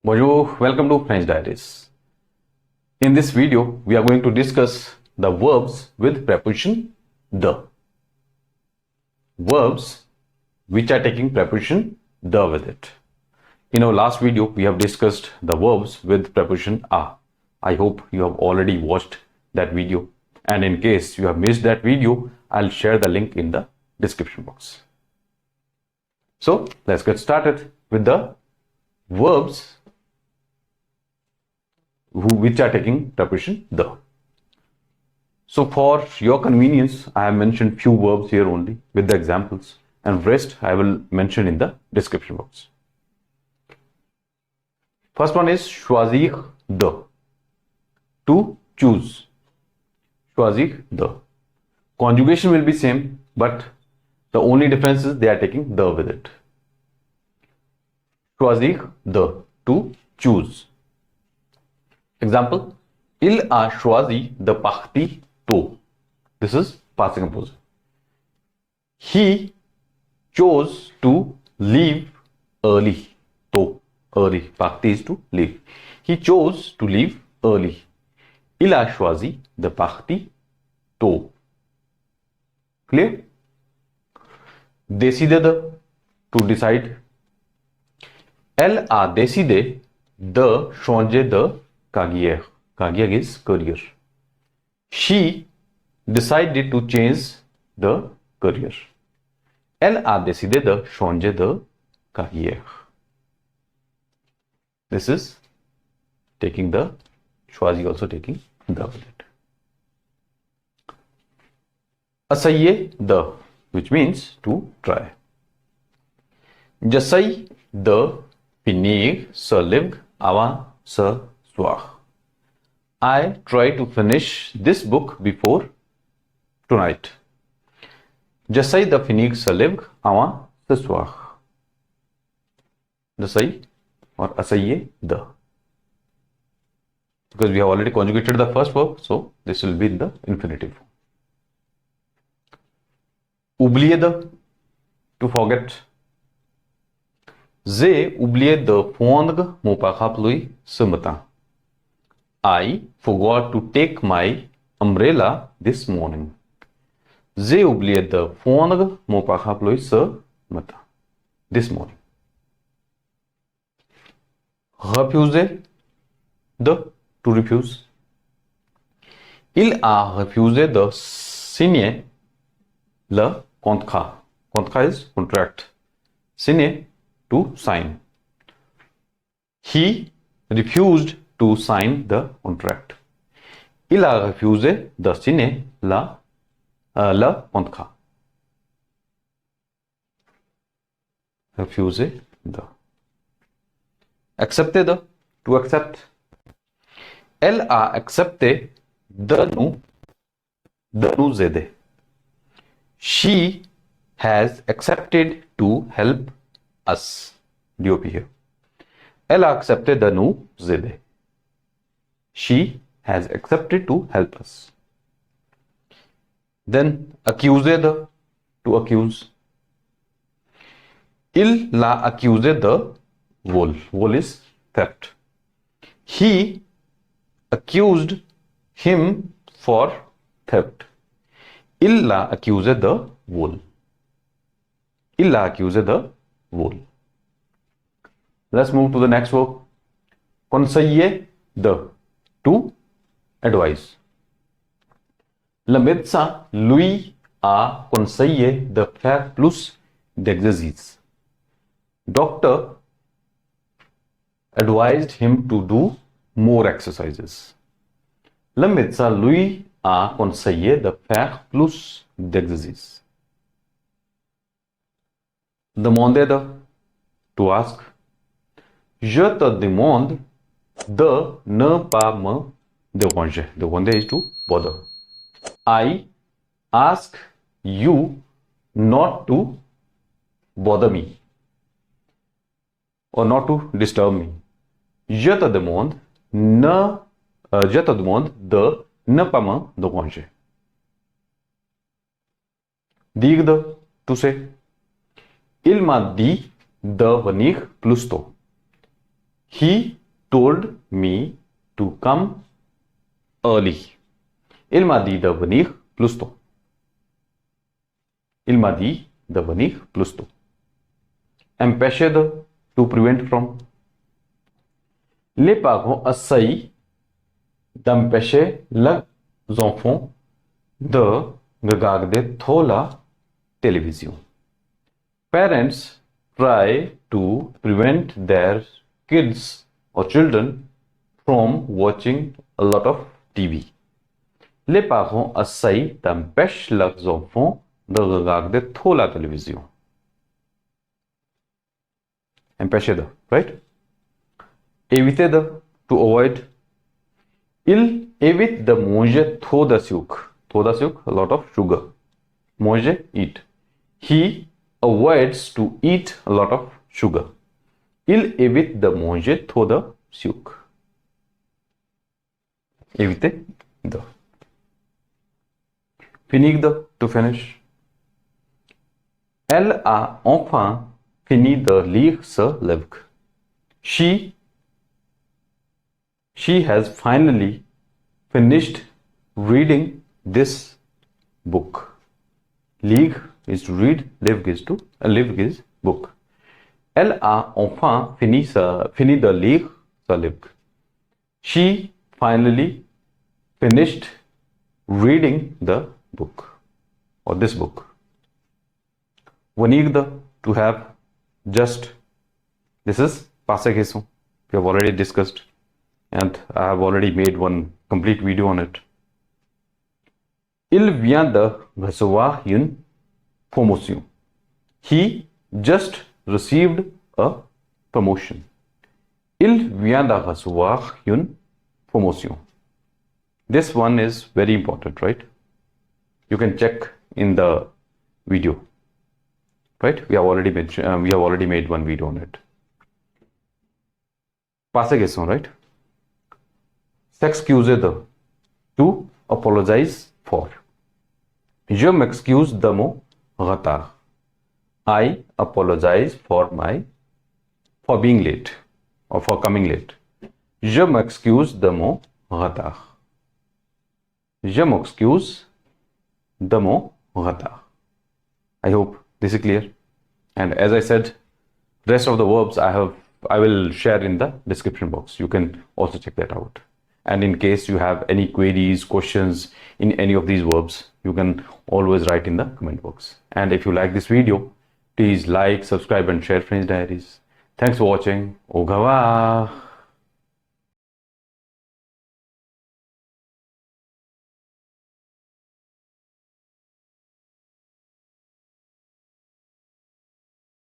Bonjour, welcome to French Diaries. In this video, we are going to discuss the verbs with preposition the. Verbs which are taking preposition the with it. In our last video, we have discussed the verbs with preposition a. I hope you have already watched that video, and in case you have missed that video, I'll share the link in the description box. So let's get started with the verbs which are taking preposition the. So for your convenience, I have mentioned few verbs here only with the examples, and rest I will mention in the description box. First one is choisir de, to choose. Choisir de. Conjugation will be same, but the only difference is they are taking the with it. Choisir de, to choose. Example, il a choisi de partir tôt. This is past composer. He chose to leave early. Tôt, early. Partir is to leave. He chose to leave early. Il a choisi de partir tôt. Clear? Décider de, to decide. Elle a décidé de changer de carrière. Carrière is career. She decided to change the career. Elle a décidé de changer de carrière. This is taking the, choisi also taking the with it. Essayer de, which means to try. J'essaye de finir ce livre avant ce soir. I try to finish this book before tonight. J'essaye de finir ce livre avant ce soir. J'essaye or essayer de. Because we have already conjugated the first verb, so this will be in the infinitive. Oublier de, to forget. J'ai oublié de prendre mon parapluie ce matin. I forgot to take my umbrella this morning. J'ai oublié de prendre mon parapluie ce matin. This morning. Refuser de, to refuse. Il a refusé de signer le contrat. Contrat is contract. Signer, to sign. He refused to sign the contract. Il a refusé de signer le contrat. Refuser de. Accepter de, to accept. Elle a accepté de nous aider. She has accepted to help us. DOP here. Elle a accepté de nous aider. She has accepted to help us. Then accuser de, to accuse. Il l'a accusé de vol. Vol is theft. He accused him for theft. Il l'a accusé de vol. Il l'a accusé de vol. Let's move to the next verb. Conseiller de, to advise. Le médecin lui a conseillé de faire plus d'exercice. Doctor advised him to do more exercises. Le médecin lui a conseillé de faire plus d'exercice. Demander de, to ask. Je te demande de ne pas me déranger. Déranger is to bother. I ask you not to bother me or not to disturb me. Je te demande de ne pas me déranger. Dire de, to say. Il m'a dit de venir plus tôt. He told me to come early. Ele m'a dit de venir plus tôt. Il m'a dit de venir plus tôt. Empêcher de, to prevent from. Les parents essayent d'empêcher les enfants de regarder trop la télévision. Parents try to prevent their kids or children from watching a lot of TV. Les parents essayent d'empêcher leurs enfants de regarder trop la télévision. Empêcher de, right? Éviter de, to avoid. Il évite de manger trop de sucre. Trop de sucre, a lot of sugar. Manger, eat. He avoids to eat a lot of sugar. Il évite de manger trop de sucre. Éviter de. Finir de, to finish. Elle a enfin fini de lire ce livre. She has finally finished reading this book. Lire is to read, livre is book. Elle a enfin fini de lire ce livre. She finally finished reading the book or this book. Venir de, to have, just. This is passé question. We have already discussed and I have already made one complete video on it. Il vient de recevoir une promotion. He just received a promotion. Il vient de recevoir une promotion. This one is very important, right? You can check in the video, right? We have already made one video on it. Passé question, right? S'excuser de, to apologize for. Je m'excuse de mon retard. I apologize for being late or for coming late. Je m'excuse de mon retard. Je m'excuse de mon retard. I hope this is clear. And as I said, rest of the verbs I will share in the description box. You can also check that out. And in case you have any queries, questions in any of these verbs, you can always write in the comment box. And if you like this video, please like, subscribe and share French Diaries. Thanks for watching. Au revoir.